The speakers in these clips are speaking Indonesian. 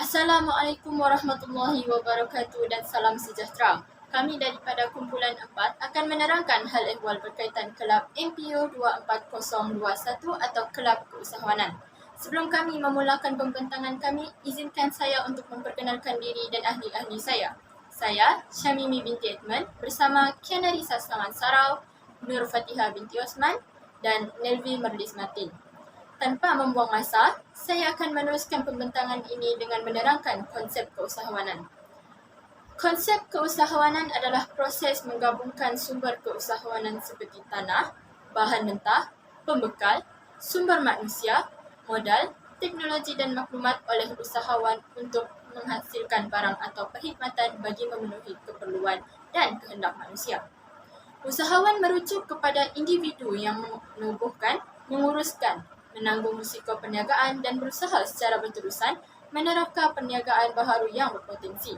Assalamualaikum warahmatullahi wabarakatuh dan salam sejahtera. Kami daripada kumpulan 4 akan menerangkan hal ehwal berkaitan Kelab MPU 24021 atau Kelab Keusahawanan. Sebelum kami memulakan pembentangan kami, izinkan saya untuk memperkenalkan diri dan ahli-ahli saya. Saya, Syamimi binti Edmund, bersama Kiana Risa Selamat Sarau, Nur Fatihah binti Osman dan Nelvi Merlis Martin. Tanpa membuang masa, saya akan meneruskan pembentangan ini dengan menerangkan konsep keusahawanan. Konsep keusahawanan adalah proses menggabungkan sumber keusahawanan seperti tanah, bahan mentah, pembekal, sumber manusia, modal, teknologi dan maklumat oleh usahawan untuk menghasilkan barang atau perkhidmatan bagi memenuhi keperluan dan kehendak manusia. Usahawan merujuk kepada individu yang menubuhkan, menguruskan, menanggung risiko perniagaan dan berusaha secara berterusan menerapkan perniagaan baharu yang berpotensi.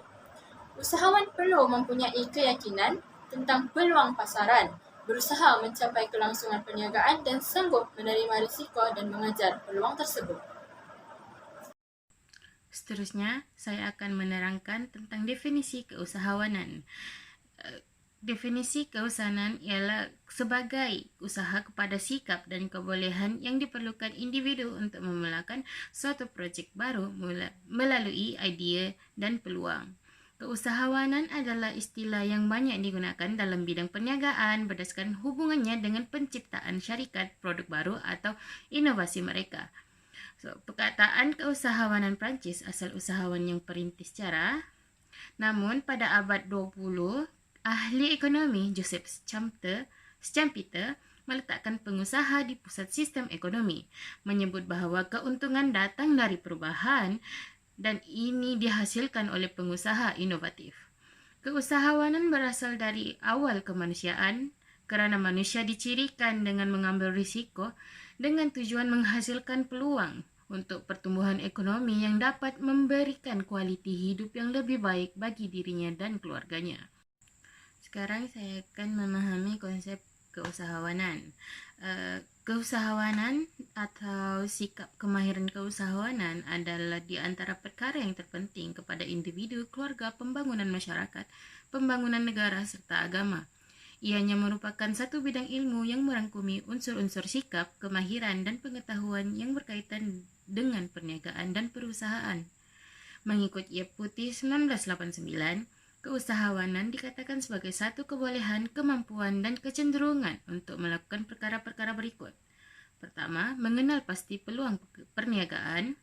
Usahawan perlu mempunyai keyakinan tentang peluang pasaran, berusaha mencapai kelangsungan perniagaan dan sanggup menerima risiko dan mengejar peluang tersebut. Seterusnya, saya akan menerangkan tentang definisi keusahawanan. Definisi keusahawanan ialah sebagai usaha kepada sikap dan kebolehan yang diperlukan individu untuk memulakan suatu projek baru melalui idea dan peluang. Keusahawanan adalah istilah yang banyak digunakan dalam bidang perniagaan berdasarkan hubungannya dengan penciptaan syarikat produk baru atau inovasi mereka. Perkataan keusahawanan Perancis asal usahawan yang perintis cara. Namun pada abad 20, ahli ekonomi Joseph Schumpeter meletakkan pengusaha di pusat sistem ekonomi, menyebut bahawa keuntungan datang dari perubahan dan ini dihasilkan oleh pengusaha inovatif. Keusahawanan berasal dari awal kemanusiaan kerana manusia dicirikan dengan mengambil risiko dengan tujuan menghasilkan peluang untuk pertumbuhan ekonomi yang dapat memberikan kualiti hidup yang lebih baik bagi dirinya dan keluarganya. Sekarang saya akan memahami konsep keusahawanan. Keusahawanan atau sikap kemahiran keusahawanan adalah di antara perkara yang terpenting kepada individu, keluarga, pembangunan masyarakat, pembangunan negara serta agama. Ianya merupakan satu bidang ilmu yang merangkumi unsur-unsur sikap, kemahiran dan pengetahuan yang berkaitan dengan perniagaan dan perusahaan. Mengikut IAP Putih 1989, keusahawanan dikatakan sebagai satu kebolehan, kemampuan dan kecenderungan untuk melakukan perkara-perkara berikut. Pertama, mengenal pasti peluang perniagaan.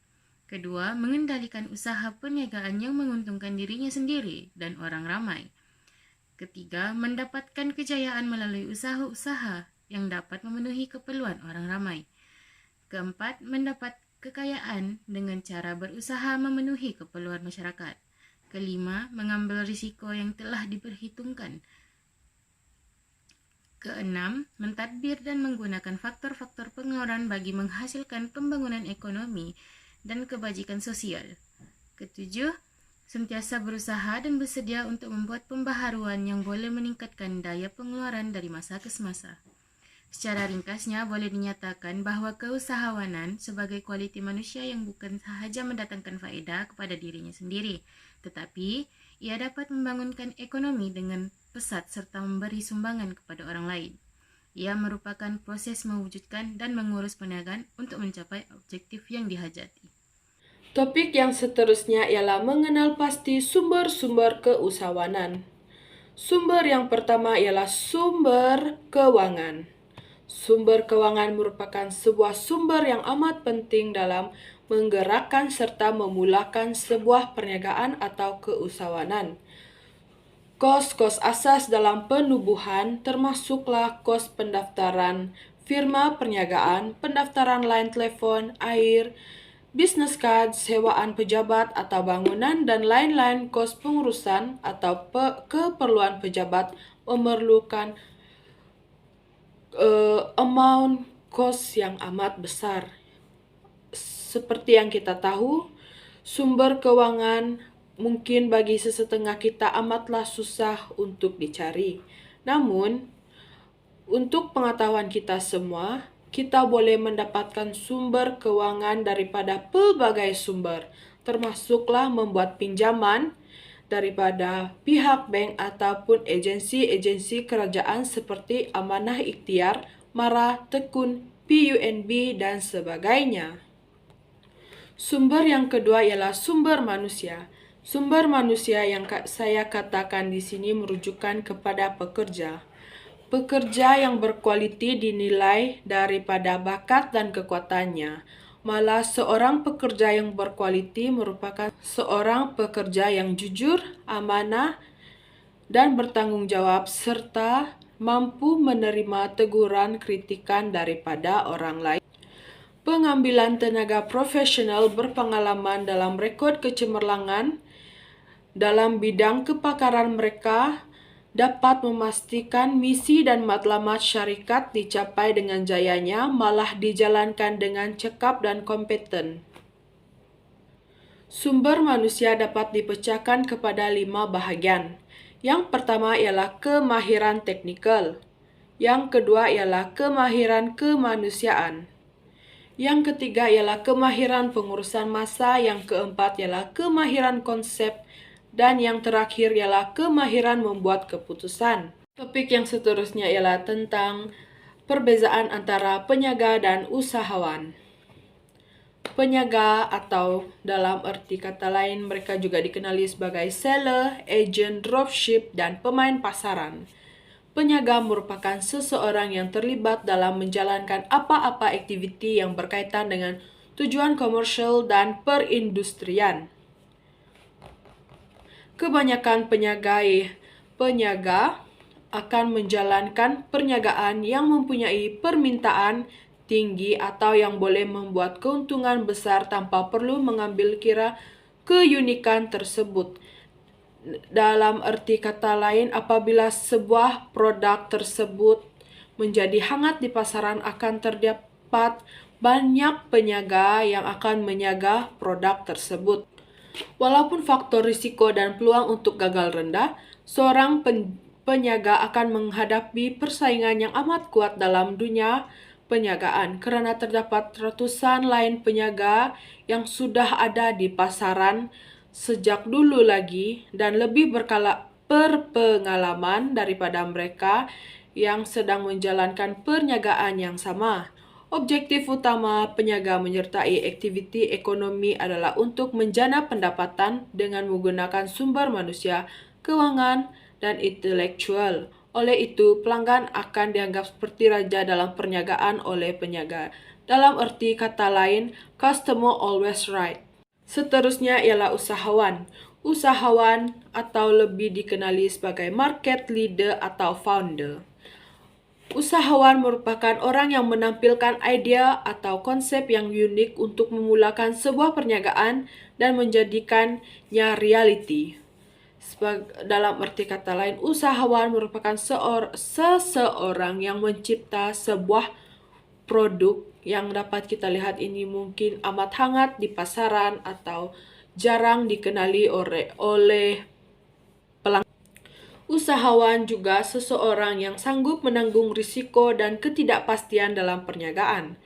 Kedua, mengendalikan usaha perniagaan yang menguntungkan dirinya sendiri dan orang ramai. Ketiga, mendapatkan kejayaan melalui usaha-usaha yang dapat memenuhi keperluan orang ramai. Keempat, mendapat kekayaan dengan cara berusaha memenuhi keperluan masyarakat. Kelima, mengambil risiko yang telah diperhitungkan. Keenam, mentadbir dan menggunakan faktor-faktor pengeluaran bagi menghasilkan pembangunan ekonomi dan kebajikan sosial. Ketujuh, sentiasa berusaha dan bersedia untuk membuat pembaharuan yang boleh meningkatkan daya pengeluaran dari masa ke semasa. Secara ringkasnya, boleh dinyatakan bahawa keusahawanan sebagai kualiti manusia yang bukan sahaja mendatangkan faedah kepada dirinya sendiri, tetapi ia dapat membangunkan ekonomi dengan pesat serta memberi sumbangan kepada orang lain. Ia merupakan proses mewujudkan dan mengurus perniagaan untuk mencapai objektif yang dihajati. Topik yang seterusnya ialah mengenal pasti sumber-sumber keusahawanan. Sumber yang pertama ialah sumber kewangan. Sumber kewangan merupakan sebuah sumber yang amat penting dalam menggerakkan serta memulakan sebuah perniagaan atau keusahawanan. Kos-kos asas dalam penubuhan termasuklah kos pendaftaran firma perniagaan, pendaftaran line telefon, air, business card, sewaan pejabat atau bangunan dan lain-lain kos pengurusan atau keperluan pejabat memerlukan amount kos yang amat besar. Seperti yang kita tahu, sumber kewangan mungkin bagi sesetengah kita amatlah susah untuk dicari. Namun, untuk pengetahuan kita semua, kita boleh mendapatkan sumber kewangan daripada pelbagai sumber, termasuklah membuat pinjaman daripada pihak bank ataupun agensi-agensi kerajaan seperti Amanah Ikhtiar, Mara, Tekun, PUNB dan sebagainya. Sumber yang kedua ialah sumber manusia. Sumber manusia yang saya katakan di sini merujukan kepada pekerja. Pekerja yang berkualiti dinilai daripada bakat dan kekuatannya. Malah seorang pekerja yang berkualiti merupakan seorang pekerja yang jujur, amanah, dan bertanggung jawab serta mampu menerima teguran kritikan daripada orang lain. Pengambilan tenaga profesional berpengalaman dalam rekod kecemerlangan dalam bidang kepakaran mereka dapat memastikan misi dan matlamat syarikat dicapai dengan jayanya, malah dijalankan dengan cekap dan kompeten. Sumber manusia dapat dipecahkan kepada 5 bahagian. Yang pertama ialah kemahiran teknikal. Yang kedua ialah kemahiran kemanusiaan. Yang ketiga ialah kemahiran pengurusan massa. Yang keempat ialah kemahiran konsep. Dan yang terakhir ialah kemahiran membuat keputusan. Topik yang seterusnya ialah tentang perbezaan antara penyaga dan usahawan. Penyaga atau dalam erti kata lain mereka juga dikenali sebagai seller, agent, dropship, dan pemain pasaran. Penyaga merupakan seseorang yang terlibat dalam menjalankan apa-apa aktiviti yang berkaitan dengan tujuan komersial dan perindustrian. Kebanyakan penyaga akan menjalankan perniagaan yang mempunyai permintaan tinggi atau yang boleh membuat keuntungan besar tanpa perlu mengambil kira keunikan tersebut. Dalam erti kata lain, apabila sebuah produk tersebut menjadi hangat di pasaran, akan terdapat banyak penyaga yang akan menyaga produk tersebut. Walaupun faktor risiko dan peluang untuk gagal rendah, seorang penyaga akan menghadapi persaingan yang amat kuat dalam dunia penyagaan kerana terdapat ratusan lain penyaga yang sudah ada di pasaran sejak dulu lagi dan lebih berpengalaman daripada mereka yang sedang menjalankan perniagaan yang sama. Objektif utama penyaga menyertai aktiviti ekonomi adalah untuk menjana pendapatan dengan menggunakan sumber manusia, kewangan, dan intelektual. Oleh itu, pelanggan akan dianggap seperti raja dalam perniagaan oleh penyaga. Dalam erti kata lain, customer always right. Seterusnya ialah usahawan. Usahawan atau lebih dikenali sebagai market leader atau founder. Usahawan merupakan orang yang menampilkan idea atau konsep yang unik untuk memulakan sebuah perniagaan dan menjadikannya realiti. Dalam arti kata lain, usahawan merupakan seseorang yang mencipta sebuah produk yang dapat kita lihat ini mungkin amat hangat di pasaran atau jarang dikenali oleh pelanggan. Usahawan juga seseorang yang sanggup menanggung risiko dan ketidakpastian dalam perniagaan.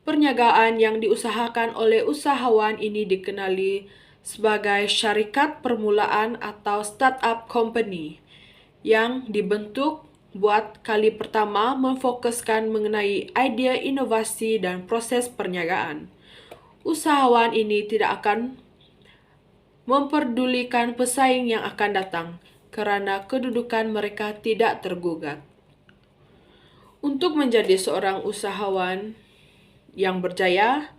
Perniagaan yang diusahakan oleh usahawan ini dikenali sebagai syarikat permulaan atau startup company yang dibentuk buat kali pertama memfokuskan mengenai idea inovasi dan proses perniagaan. Usahawan ini tidak akan memperdulikan pesaing yang akan datang kerana kedudukan mereka tidak tergugat. Untuk menjadi seorang usahawan yang berjaya,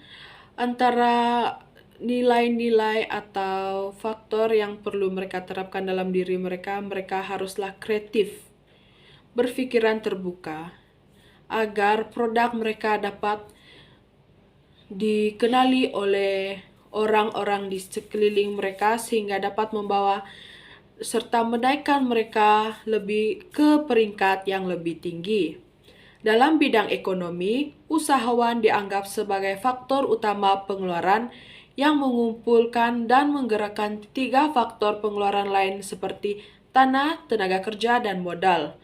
antara nilai-nilai atau faktor yang perlu mereka terapkan dalam diri mereka, mereka haruslah kreatif, berfikiran terbuka, agar produk mereka dapat dikenali oleh orang-orang di sekeliling mereka sehingga dapat membawa serta menaikkan mereka lebih ke peringkat yang lebih tinggi. Dalam bidang ekonomi, usahawan dianggap sebagai faktor utama pengeluaran yang mengumpulkan dan menggerakkan 3 faktor pengeluaran lain seperti tanah, tenaga kerja, dan modal.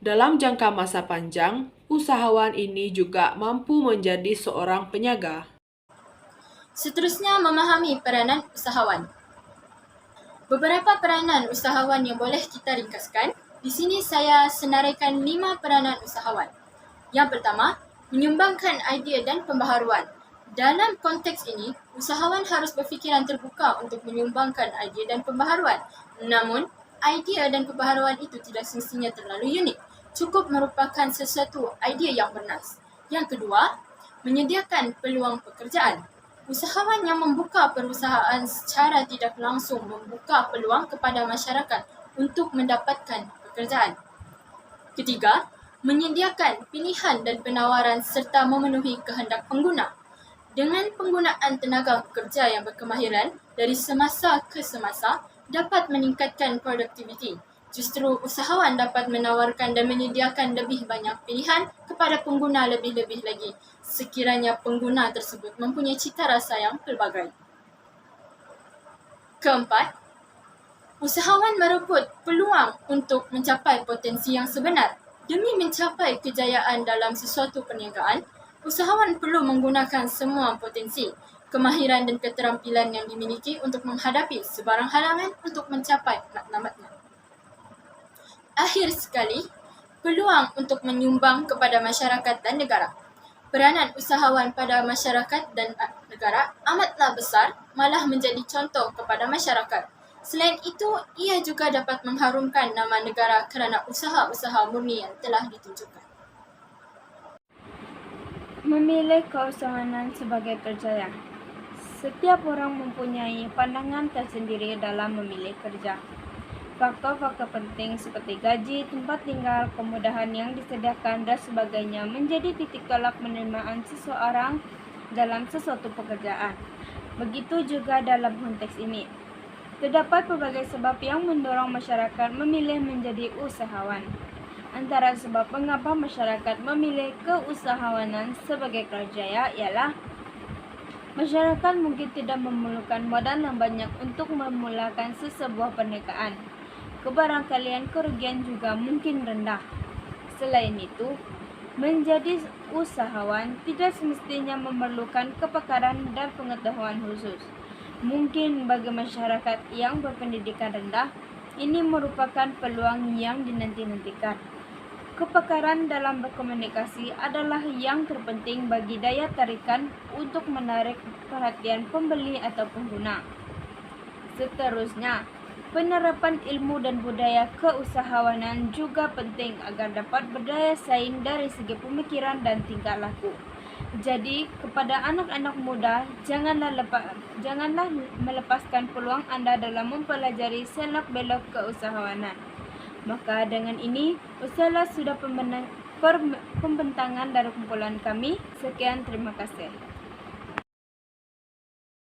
Dalam jangka masa panjang, usahawan ini juga mampu menjadi seorang penyaga. Seterusnya, memahami peranan usahawan. Beberapa peranan usahawan yang boleh kita ringkaskan. Di sini saya senaraikan 5 peranan usahawan. Yang pertama, menyumbangkan idea dan pembaharuan. Dalam konteks ini, usahawan harus berfikiran terbuka untuk menyumbangkan idea dan pembaharuan. Namun, idea dan pembaharuan itu tidak semestinya terlalu unik. Cukup merupakan sesuatu idea yang bernas. Yang kedua, menyediakan peluang pekerjaan. Usahawan yang membuka perusahaan secara tidak langsung membuka peluang kepada masyarakat untuk mendapatkan pekerjaan. Ketiga, menyediakan pilihan dan penawaran serta memenuhi kehendak pengguna. Dengan penggunaan tenaga kerja yang berkemahiran dari semasa ke semasa dapat meningkatkan produktiviti. Justru usahawan dapat menawarkan dan menyediakan lebih banyak pilihan kepada pengguna lebih-lebih lagi sekiranya pengguna tersebut mempunyai cita rasa yang pelbagai. Keempat, usahawan merebut peluang untuk mencapai potensi yang sebenar. Demi mencapai kejayaan dalam sesuatu perniagaan, usahawan perlu menggunakan semua potensi, kemahiran dan keterampilan yang dimiliki untuk menghadapi sebarang halangan untuk mencapai matlamatnya. Akhir sekali, peluang untuk menyumbang kepada masyarakat dan negara. Peranan usahawan pada masyarakat dan negara amatlah besar, malah menjadi contoh kepada masyarakat. Selain itu, ia juga dapat mengharumkan nama negara kerana usaha-usaha murni yang telah ditunjukkan. Memilih keusahawanan sebagai kerjaya. Setiap orang mempunyai pandangan tersendiri dalam memilih kerja. Faktor-faktor penting seperti gaji, tempat tinggal, kemudahan yang disediakan dan sebagainya menjadi titik tolak penerimaan seseorang dalam sesuatu pekerjaan. Begitu juga dalam konteks ini. Terdapat pelbagai sebab yang mendorong masyarakat memilih menjadi usahawan. Antara sebab mengapa masyarakat memilih keusahawanan sebagai kerjaya ialah masyarakat mungkin tidak memerlukan modal yang banyak untuk memulakan sesebuah perniagaan. Kebarangkalian kerugian juga mungkin rendah. Selain itu, menjadi usahawan tidak semestinya memerlukan kepakaran dan pengetahuan khusus. Mungkin bagi masyarakat yang berpendidikan rendah, ini merupakan peluang yang dinanti-nantikan. Kepakaran dalam berkomunikasi adalah yang terpenting bagi daya tarikan untuk menarik perhatian pembeli atau pengguna. Seterusnya, penerapan ilmu dan budaya keusahawanan juga penting agar dapat berdaya saing dari segi pemikiran dan tingkah laku. Jadi, kepada anak-anak muda, janganlah melepaskan peluang anda dalam mempelajari selok-belok keusahawanan. Maka dengan ini, usahlah sudah pembentangan dari kumpulan kami. Sekian, terima kasih.